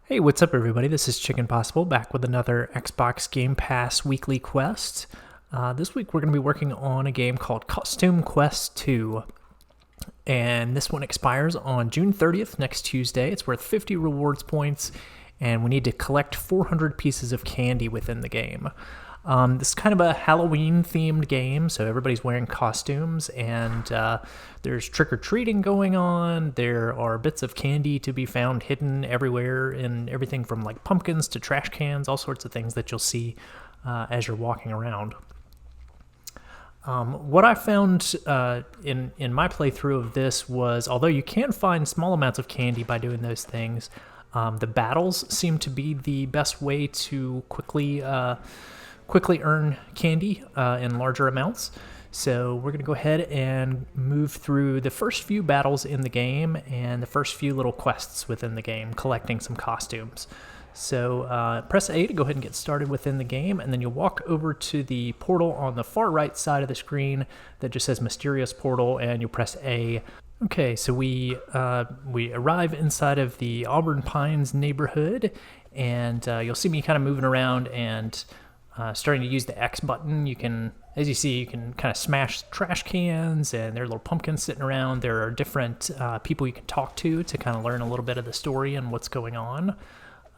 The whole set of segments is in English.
Hey, what's up, everybody? This is Chicken Possible back with another Xbox Game Pass weekly quest. This week we're going to be working on a game called Costume Quest 2. And this one expires on June 30th, next Tuesday. It's worth 50 rewards points, and we need to collect 400 pieces of candy within the game. This is kind of a Halloween-themed game, so everybody's wearing costumes, and there's trick-or-treating going on. There are bits of candy to be found hidden everywhere in everything from like pumpkins to trash cans, all sorts of things that you'll see as you're walking around. What I found in my playthrough of this was, although you can find small amounts of candy by doing those things, the battles seem to be the best way to quickly earn candy in larger amounts. So we're going to go ahead and move through the first few battles in the game and the first few little quests within the game, collecting some costumes. So press A to go ahead and get started within the game, and then you'll walk over to the portal on the far right side of the screen that just says Mysterious Portal, and you'll press A. Okay, so we arrive inside of the Auburn Pines neighborhood, and you'll see me kind of moving around and starting to use the X button. You can, as you see, you can kind of smash trash cans, and there are little pumpkins sitting around. There are different people you can talk to kind of learn a little bit of the story and what's going on.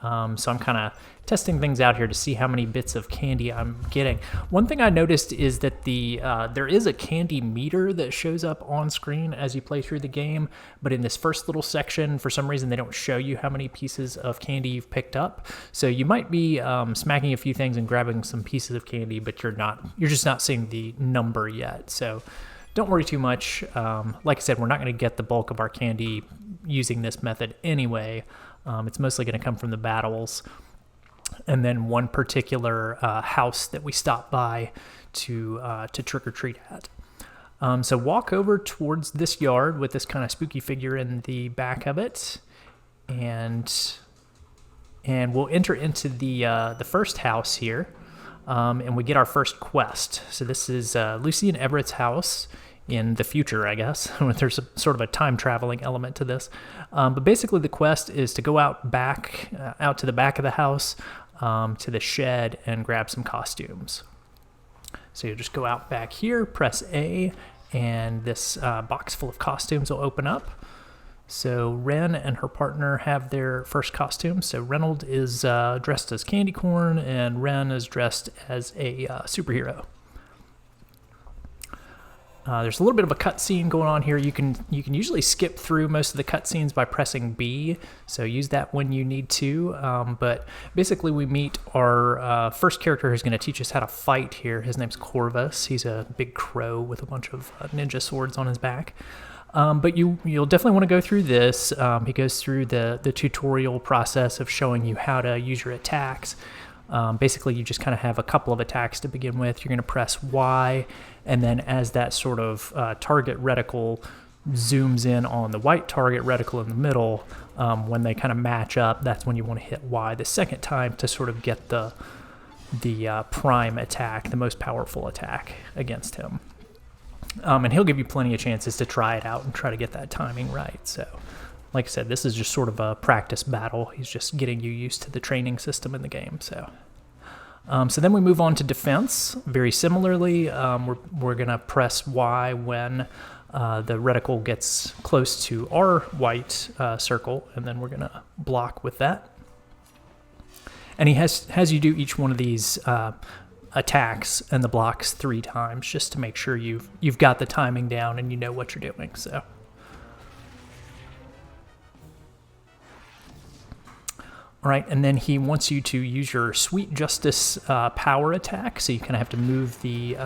So I'm kind of testing things out here to see how many bits of candy I'm getting. One thing I noticed is that there is a candy meter that shows up on screen as you play through the game, but in this first little section, for some reason, they don't show you how many pieces of candy you've picked up. So you might be smacking a few things and grabbing some pieces of candy, but you're just not seeing the number yet. So don't worry too much. Like I said, we're not going to get the bulk of our candy using this method anyway. It's mostly going to come from the battles, and then one particular house that we stop by to trick-or-treat at. So walk over towards this yard with this kind of spooky figure in the back of it, and we'll enter into the first house here, and we get our first quest. So this is Lucy and Everett's house in the future, I guess. There's sort of a time-traveling element to this. But basically the quest is to go out to the back of the house, to the shed, and grab some costumes. So you just go out back here, press A, and this box full of costumes will open up. So Ren and her partner have their first costume. So Reynold is dressed as Candy Corn, and Ren is dressed as a superhero. There's a little bit of a cutscene going on here. You can usually skip through most of the cutscenes by pressing B, so use that when you need to. But basically, we meet our first character who's going to teach us how to fight here. His name's Corvis. He's a big crow with a bunch of ninja swords on his back. But you'll definitely want to go through this. He goes through the tutorial process of showing you how to use your attacks. Basically, you just kind of have a couple of attacks to begin with. You're going to press Y, and then as that sort of target reticle zooms in on the white target reticle in the middle, when they kind of match up, that's when you want to hit Y the second time to sort of get the prime attack, the most powerful attack against him. And he'll give you plenty of chances to try it out and try to get that timing right. So, like I said, this is just sort of a practice battle. He's just getting you used to the training system in the game. So then we move on to defense. Very similarly, we're going to press Y when the reticle gets close to our white circle, and then we're going to block with that. And he has you do each one of these attacks and the blocks 3 times just to make sure you've got the timing down and you know what you're doing. So. All right, and then he wants you to use your Sweet Justice power attack, so you kind of have to move the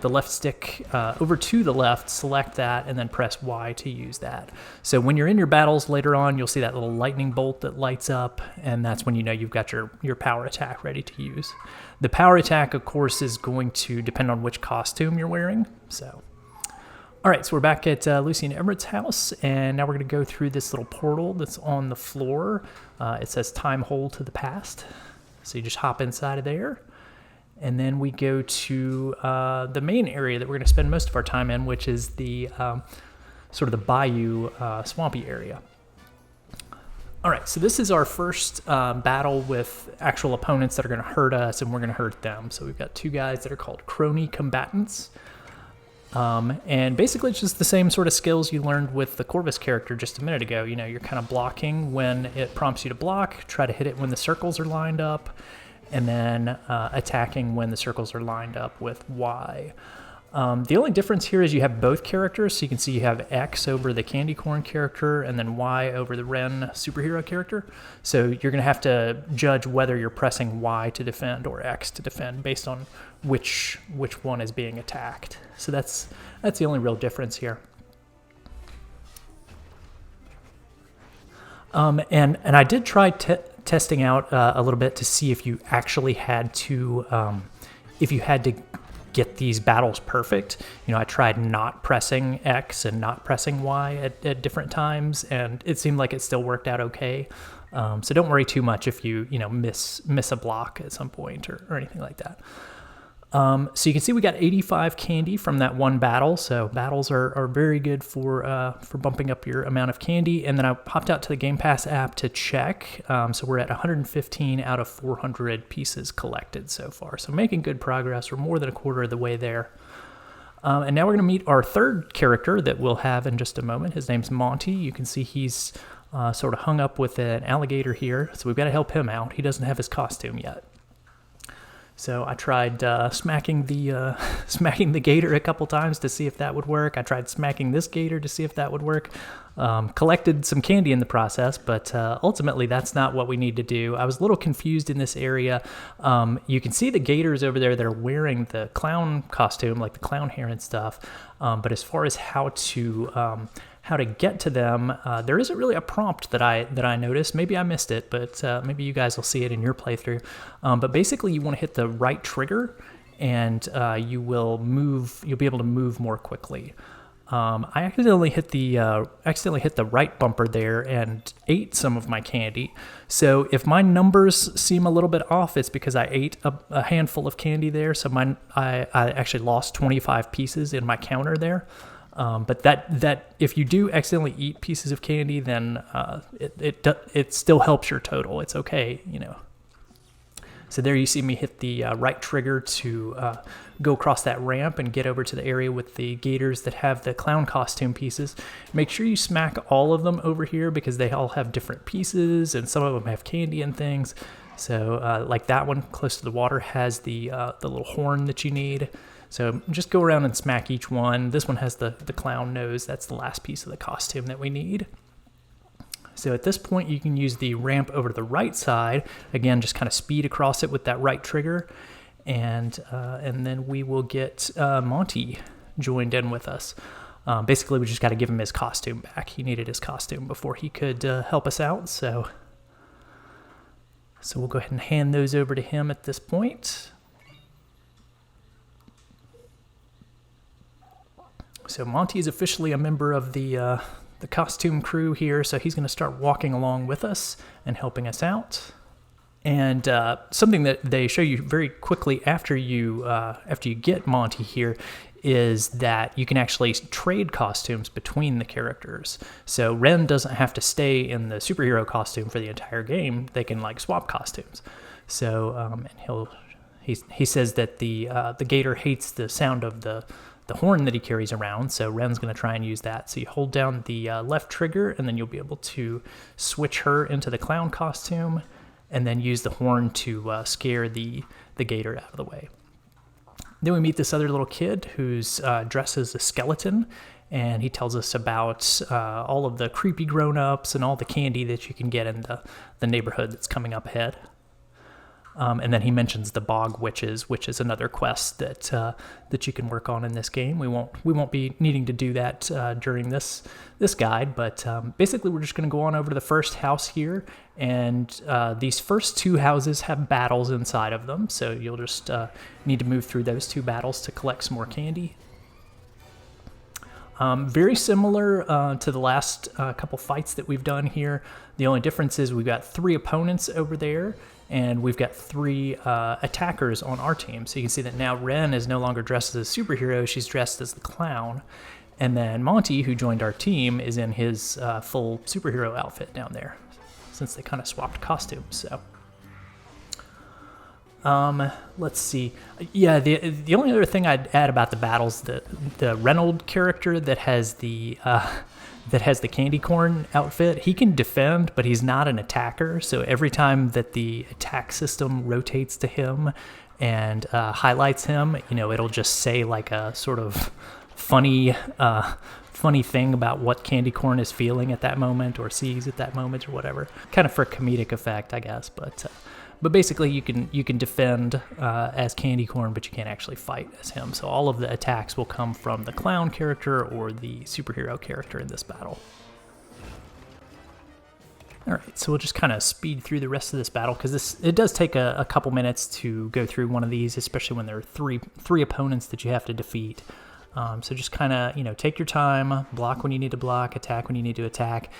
left stick over to the left, select that, and then press Y to use that. So when you're in your battles later on, you'll see that little lightning bolt that lights up, and that's when you know you've got your power attack ready to use. The power attack, of course, is going to depend on which costume you're wearing. So. All right, so we're back at Lucy and Everett's house, and now we're going to go through this little portal that's on the floor. It says Time Hole to the Past, so you just hop inside of there. And then we go to the main area that we're going to spend most of our time in, which is the sort of the bayou swampy area. All right, so this is our first battle with actual opponents that are going to hurt us, and we're going to hurt them. So we've got two guys that are called crony combatants. And basically it's just the same sort of skills you learned with the Corvis character just a minute ago. You know, you're kind of blocking when it prompts you to block, try to hit it when the circles are lined up, and then attacking when the circles are lined up with Y. The only difference here is you have both characters, so you can see you have X over the candy corn character and then Y over the Ren superhero character. So you're going to have to judge whether you're pressing Y to defend or X to defend based on which one is being attacked. So that's the only real difference here. And I did try testing out a little bit to see if you actually had to get these battles perfect. You know, I tried not pressing X and not pressing Y at different times, and it seemed like it still worked out okay. So don't worry too much if you miss a block at some point or anything like that. So you can see we got 85 candy from that one battle. So battles are very good for bumping up your amount of candy. And then I popped out to the Game Pass app to check. So we're at 115 out of 400 pieces collected so far. So making good progress. We're more than a quarter of the way there. And now we're going to meet our third character that we'll have in just a moment. His name's Monty. You can see he's sort of hung up with an alligator here. So we've got to help him out. He doesn't have his costume yet. So I tried smacking the gator a couple times to see if that would work. I tried smacking this gator to see if that would work. Collected some candy in the process, but ultimately that's not what we need to do. I was a little confused in this area. You can see the gators over there that are wearing the clown costume, like the clown hair and stuff. But as far as how to get to them, there isn't really a prompt that I noticed. Maybe I missed it, but maybe you guys will see it in your playthrough. But basically, you want to hit the right trigger, and you'll be able to move more quickly. I accidentally hit the right bumper there and ate some of my candy. So if my numbers seem a little bit off, it's because I ate a handful of candy there. So I actually lost 25 pieces in my counter there. But that if you do accidentally eat pieces of candy, then it still helps your total. It's okay, So there you see me hit the right trigger to go across that ramp and get over to the area with the gators that have the clown costume pieces. Make sure you smack all of them over here because they all have different pieces and some of them have candy and things. So like that one close to the water has the little horn that you need. So just go around and smack each one. This one has the clown nose. That's the last piece of the costume that we need. So at this point, you can use the ramp over to the right side. Again, just kind of speed across it with that right trigger. And then we will get Monty joined in with us. Basically, we just got to give him his costume back. He needed his costume before he could help us out. So we'll go ahead and hand those over to him at this point. So Monty is officially a member of the costume crew here, so he's going to start walking along with us and helping us out. And something that they show you very quickly after you get Monty here is that you can actually trade costumes between the characters. So Ren doesn't have to stay in the superhero costume for the entire game. They can swap costumes. So and he says that the gator hates the sound of the horn that he carries around, so Ren's going to try and use that. So you hold down the left trigger, and then you'll be able to switch her into the clown costume, and then use the horn to scare the gator out of the way. Then we meet this other little kid who's dressed as a skeleton, and he tells us about all of the creepy grown-ups and all the candy that you can get in the neighborhood that's coming up ahead. And then he mentions the Bog Witches, which is another quest that you can work on in this game. We won't be needing to do that during this guide, but basically we're just going to go on over to the first house here, and these first two houses have battles inside of them, so you'll just need to move through those two battles to collect some more candy. Very similar to the last couple fights that we've done here. The only difference is we've got 3 opponents over there, and we've got 3 attackers on our team. So you can see that now Ren is no longer dressed as a superhero, she's dressed as the clown. And then Monty, who joined our team, is in his full superhero outfit down there. since they kind of swapped costumes. So, let's see. Yeah, the only other thing I'd add about the battles, the Reynolds character that has the candy corn outfit, he can defend, but he's not an attacker. So every time that the attack system rotates to him and highlights him, it'll just say like a sort of funny thing about what candy corn is feeling at that moment or sees at that moment or whatever, kind of for comedic effect, I guess. But basically, you can defend as candy corn, but you can't actually fight as him. So all of the attacks will come from the clown character or the superhero character in this battle. All right, so we'll just kind of speed through the rest of this battle because it does take a couple minutes to go through one of these, especially when there are three opponents that you have to defeat. So just kind of take your time, block when you need to block, attack when you need to attack.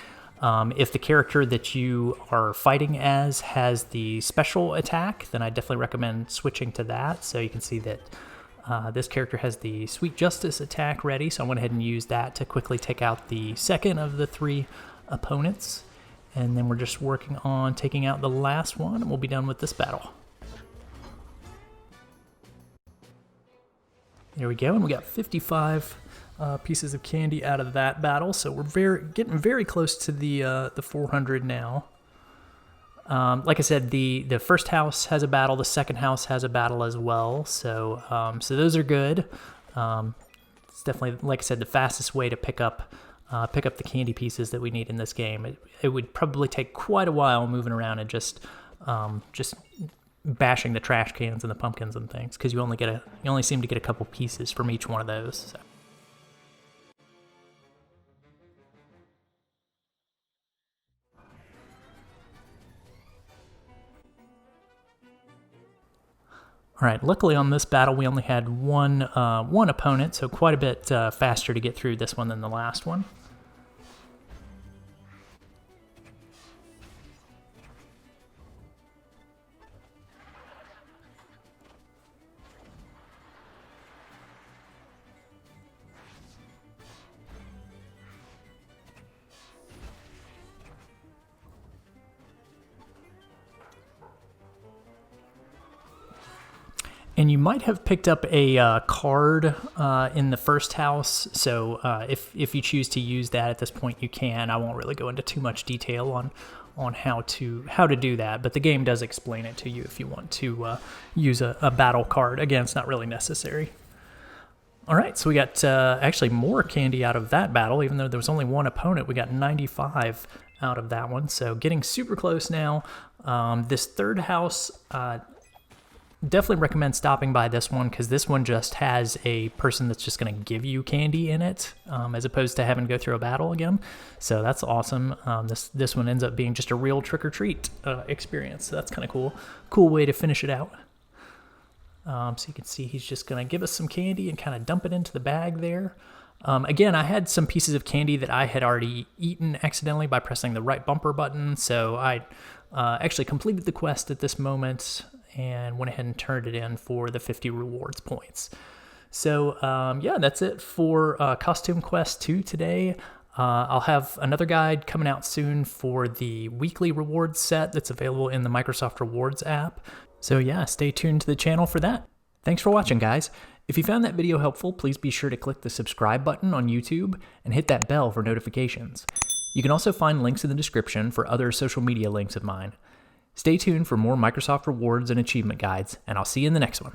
If the character that you are fighting as has the special attack, then I definitely recommend switching to that. So you can see that this character has the Sweet Justice attack ready, so I went ahead and used that to quickly take out the second of the 3 opponents. And then we're just working on taking out the last one, and we'll be done with this battle. There we go, and we got 55 pieces of candy out of that battle, so we're getting very close to the 400 now. Like I said, the first house has a battle, the second house has a battle as well, so those are good. It's definitely, like I said, the fastest way to pick up the candy pieces that we need in this game. It would probably take quite a while moving around and just bashing the trash cans and the pumpkins and things, because you only seem to get a couple pieces from each one of those. So. All right, luckily on this battle we only had one opponent, so quite a bit faster to get through this one than the last one. And you might have picked up a card in the first house, so if you choose to use that at this point, you can. I won't really go into too much detail on how to do that, but the game does explain it to you if you want to use a battle card. Again, it's not really necessary. All right, so we got actually more candy out of that battle, even though there was only one opponent. We got 95 out of that one, so getting super close now. This third house, definitely recommend stopping by this one, because this one just has a person that's just going to give you candy in it, as opposed to having to go through a battle again. So that's awesome. This one ends up being just a real trick-or-treat experience. So that's kind of cool. Cool way to finish it out. So you can see he's just going to give us some candy and kind of dump it into the bag there. Again, I had some pieces of candy that I had already eaten accidentally by pressing the right bumper button, so I actually completed the quest at this moment and went ahead and turned it in for the 50 rewards points. So yeah, that's it for Costume Quest 2 today. I'll have another guide coming out soon for the weekly rewards set that's available in the Microsoft Rewards app. So yeah, stay tuned to the channel for that. Thanks for watching, guys. If you found that video helpful, please be sure to click the subscribe button on YouTube and hit that bell for notifications. You can also find links in the description for other social media links of mine. Stay tuned for more Microsoft Rewards and achievement guides, and I'll see you in the next one.